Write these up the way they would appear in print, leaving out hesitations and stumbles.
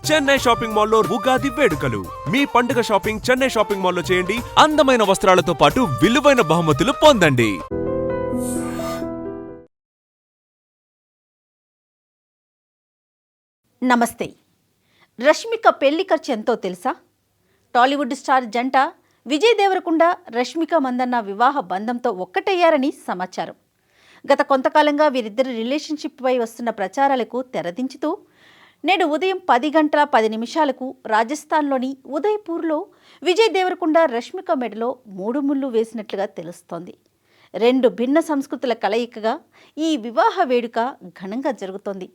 Chennai shopping మాల్లో ఉగాది వేడుకలు. మీ పండుగ షాపింగ్ చెన్నై షాపింగ్ మాల్లో చేయండి. అందమైన వస్త్రాలతో పాటు విలువైన బహుమతులు పొందండి. నమస్తే. రష్మిక పెళ్లి ఖర్చు ఎంతో తెలుసా? టాలీవుడ్ స్టార్ జంట విజయ్ దేవరకొండ, రష్మిక మందన్న వివాహ బంధంతో ఒక్కటయ్యారని సమాచారం. గత కొంతకాలంగా వీరిద్దరి రిలేషన్షిప్పై వస్తున్న ప్రచారాలకు తెరదించుతూ నేడు ఉదయం 10:10 రాజస్థాన్లోని ఉదయ్పూర్లో విజయ్ దేవరకొండ, రష్మిక మెడలో 3 ముళ్ళు వేసినట్లుగా తెలుస్తోంది. 2 భిన్న సంస్కృతుల కలయికగా ఈ వివాహ వేడుక ఘనంగా జరుగుతోంది.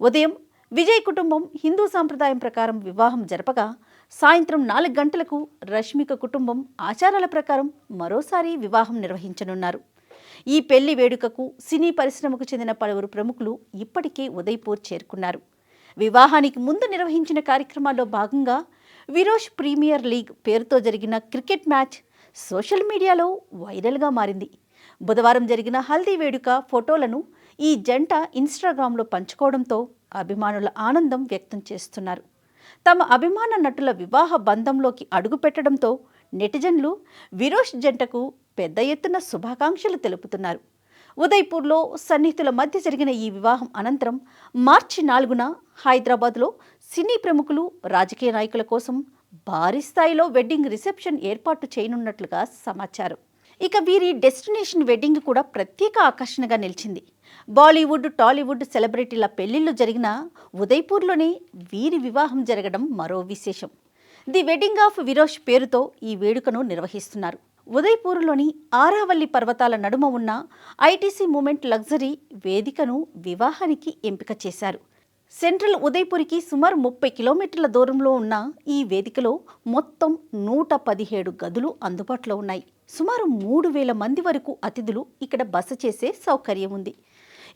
ఉదయం విజయ్ కుటుంబం హిందూ సాంప్రదాయం ప్రకారం వివాహం జరపగా, సాయంత్రం 4 గంటలకు రష్మిక కుటుంబం ఆచారాల ప్రకారం మరోసారి వివాహం నిర్వహించనున్నారు. ఈ పెళ్లి వేడుకకు సినీ పరిశ్రమకు చెందిన పలువురు ప్రముఖులు ఇప్పటికే ఉదయ్పూర్ చేరుకున్నారు. వివాహానికి ముందు నిర్వహించిన కార్యక్రమాల్లో భాగంగా విరోష్ ప్రీమియర్ లీగ్ పేరుతో జరిగిన క్రికెట్ మ్యాచ్ సోషల్ మీడియాలో వైరల్గా మారింది. బుధవారం జరిగిన హల్దీ వేడుక ఫోటోలను ఈ జంట ఇన్స్టాగ్రామ్లో పంచుకోవడంతో అభిమానుల ఆనందం వ్యక్తం చేస్తున్నారు. తమ అభిమాన నటుల వివాహ బంధంలోకి అడుగుపెట్టడంతో నెటిజన్లు విరోష్ జంటకు పెద్ద ఎత్తున శుభాకాంక్షలు తెలుపుతున్నారు. ఉదయ్పూర్లో సన్నిహితుల మధ్య జరిగిన ఈ వివాహం అనంతరం మార్చి 4న హైదరాబాద్లో సినీ ప్రముఖులు, రాజకీయ నాయకుల కోసం భారీ స్థాయిలో వెడ్డింగ్ రిసెప్షన్ ఏర్పాటు చేయనున్నట్లుగా సమాచారం. ఇక వీరి డెస్టినేషన్ వెడ్డింగ్ కూడా ప్రత్యేక ఆకర్షణగా నిలిచింది. బాలీవుడ్, టాలీవుడ్ సెలబ్రిటీల పెళ్లిళ్లు జరిగిన ఉదయ్పూర్లోనే వీరి వివాహం జరగడం మరో విశేషం. ది వెడ్డింగ్ ఆఫ్ విరోష్ పేరుతో ఈ వేడుకను నిర్వహిస్తున్నారు. ఉదయ్పూర్లోని ఆరావల్లి పర్వతాల నడుమ ఉన్న ఐటీసీ మూమెంట్ లగ్జరీ వేదికను వివాహానికి ఎంపిక చేశారు. సెంట్రల్ ఉదయ్పూర్కి సుమారు 30 కిలోమీటర్ల దూరంలో ఉన్న ఈ వేదికలో మొత్తం 117 గదులు అందుబాటులో ఉన్నాయి. సుమారు 3000 మంది వరకు అతిథులు ఇక్కడ బస చేసే సౌకర్యం ఉంది.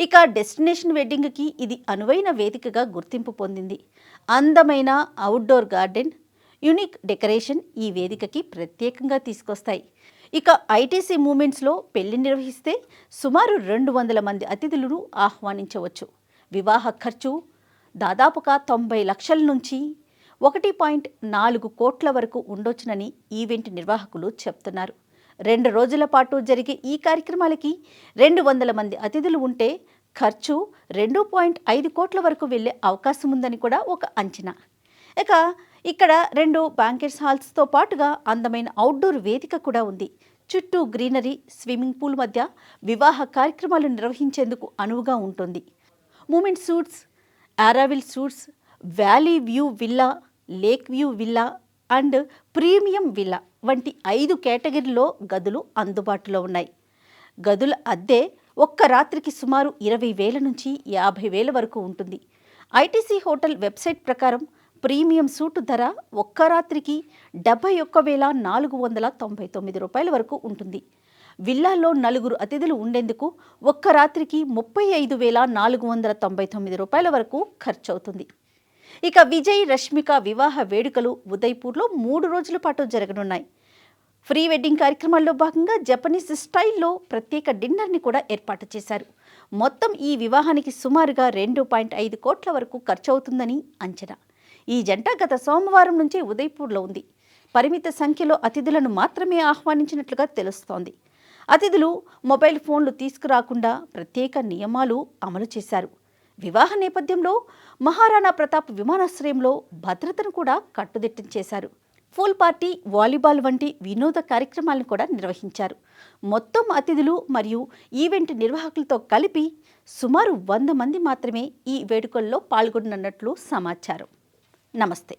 ఇక డెస్టినేషన్ వెడ్డింగ్కి ఇది అనువైన వేదికగా గుర్తింపు పొందింది. అందమైన అవుట్డోర్ గార్డెన్, యూనిక్ డెకరేషన్ ఈ వేదికకి ప్రత్యేకంగా తీసుకొస్తాయి. ఇక ఐటీసీ మూమెంట్స్లో పెళ్లి నిర్వహిస్తే సుమారు 200 మంది అతిథులను ఆహ్వానించవచ్చు. వివాహ ఖర్చు దాదాపుగా 90 లక్షల నుంచి 1.4 కోట్ల వరకు ఉండొచ్చునని ఈవెంట్ నిర్వాహకులు చెప్తున్నారు. 2 రోజుల పాటు జరిగే ఈ కార్యక్రమాలకి 200 మంది అతిథులు ఉంటే ఖర్చు 2.5 కోట్ల వరకు వెళ్లే అవకాశం ఉందని కూడా ఒక అంచనా. ఇక ఇక్కడ 2 బ్యాంకెట్స్ హాల్స్తో పాటుగా అందమైన అవుట్డోర్ వేదిక కూడా ఉంది. చుట్టూ గ్రీనరీ, స్విమ్మింగ్ పూల్ మధ్య వివాహ కార్యక్రమాలు నిర్వహించేందుకు అనువుగా ఉంటుంది. Moment suites, Auroville suites, valley view villa, lake view villa and premium villa వంటి 5 కేటగిరీలో గదులు అందుబాటులో ఉన్నాయి. గదుల అద్దె ఒక్క రాత్రికి సుమారు 20,000 నుంచి 50,000 వరకు ఉంటుంది. ఐటీసీ హోటల్ వెబ్సైట్ ప్రకారం ప్రీమియం సూటు ధర ఒక్క రాత్రికి 71,499 రూపాయల వరకు ఉంటుంది. విల్లాలో 4 అతిథులు ఉండేందుకు ఒక్క రాత్రికి 35,499 రూపాయల వరకు ఖర్చవుతుంది. ఇక విజయ్, రష్మిక వివాహ వేడుకలు ఉదయ్పూర్లో 3 రోజుల పాటు జరగనున్నాయి. ప్రీ వెడ్డింగ్ కార్యక్రమాల్లో భాగంగా జపనీస్ స్టైల్లో ప్రత్యేక డిన్నర్ని కూడా ఏర్పాటు చేశారు. మొత్తం ఈ వివాహానికి సుమారుగా 2.5 కోట్ల వరకు ఖర్చవుతుందని అంచనా. ఈ జంట గత సోమవారం నుంచే ఉదయ్పూర్లో ఉంది. పరిమిత సంఖ్యలో అతిథులను మాత్రమే ఆహ్వానించినట్లుగా తెలుస్తోంది. అతిథులు మొబైల్ ఫోన్లు తీసుకురాకుండా ప్రత్యేక నియమాలు అమలు చేశారు. వివాహ నేపథ్యంలో మహారాణా ప్రతాప్ విమానాశ్రయంలో భద్రతను కూడా కట్టుదిట్టం చేశారు. పూల్ పార్టీ, వాలీబాల్ వంటి వినోద కార్యక్రమాలను కూడా నిర్వహించారు. మొత్తం అతిథులు మరియు ఈవెంట్ నిర్వాహకులతో కలిపి సుమారు 100 మంది మాత్రమే ఈ వేడుకల్లో పాల్గొననున్నట్లు సమాచారం. నమస్తే.